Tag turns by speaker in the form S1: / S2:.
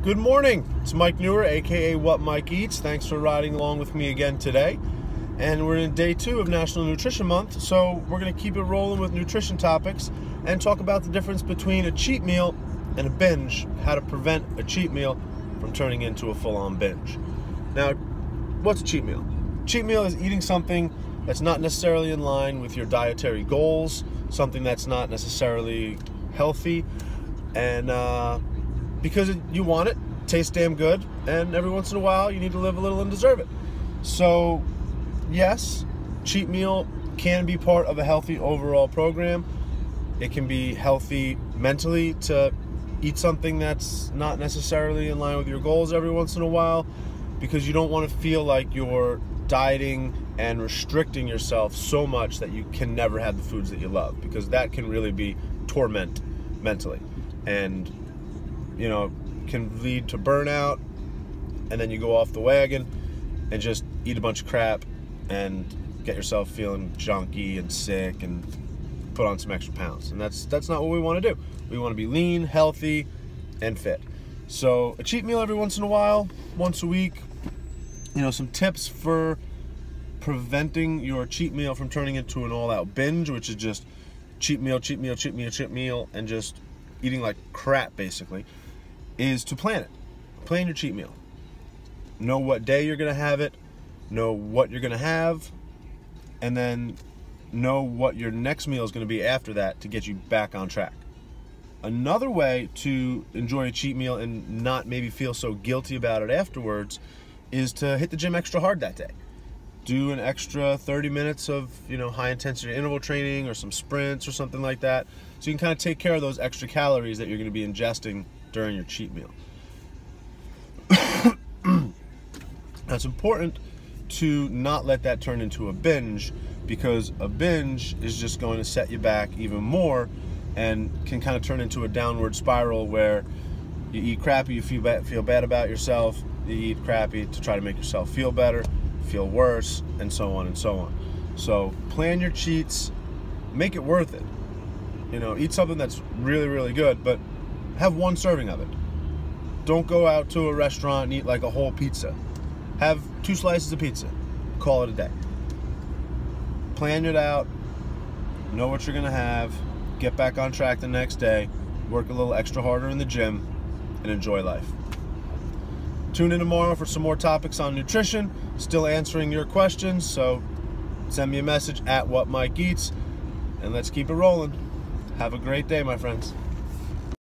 S1: Good morning, it's Mike Newer, aka What Mike Eats. Thanks for riding along with me again today. And we're in day 2 of National Nutrition Month, so we're going to keep it rolling with nutrition topics and talk about the difference between a cheat meal and a binge, how to prevent a cheat meal from turning into a full-on binge. Now, what's a cheat meal? Cheat meal is eating something that's not necessarily in line with your dietary goals, something that's not necessarily healthy, and because you want it, tastes damn good, and every once in a while you need to live a little and deserve it. So yes, cheat meal can be part of a healthy overall program. It can be healthy mentally to eat something that's not necessarily in line with your goals every once in a while, because you don't want to feel like you're dieting and restricting yourself so much that you can never have the foods that you love, because that can really be torment mentally, and can lead to burnout, and then you go off the wagon and just eat a bunch of crap and get yourself feeling junky and sick and put on some extra pounds. And that's not what we want to do. We want to be lean, healthy, and fit. So a cheat meal every once in a while, once a week. Some tips for preventing your cheat meal from turning into an all-out binge, which is just cheat meal, and just eating like crap, basically, is to plan it. Plan your cheat meal. Know what day you're going to have it, know what you're going to have, and then know what your next meal is going to be after that to get you back on track. Another way to enjoy a cheat meal and not maybe feel so guilty about it afterwards is to hit the gym extra hard that day. Do an extra 30 minutes of high intensity interval training or some sprints or something like that, so you can kind of take care of those extra calories that you're going to be ingesting during your cheat meal. Now, it's important to not let that turn into a binge, because a binge is just going to set you back even more and can kind of turn into a downward spiral where you eat crappy, you feel bad about yourself, you eat crappy to try to make yourself feel better, feel worse, and so on and so on. So plan your cheats, make it worth it. Eat something that's really, really good, but have one serving of it. Don't go out to a restaurant and eat like a whole pizza. Have 2 slices of pizza. Call it a day. Plan it out. Know what you're going to have. Get back on track the next day. Work a little extra harder in the gym and enjoy life. Tune in tomorrow for some more topics on nutrition. Still answering your questions, so send me a message at What Mike Eats, and let's keep it rolling. Have a great day, my friends.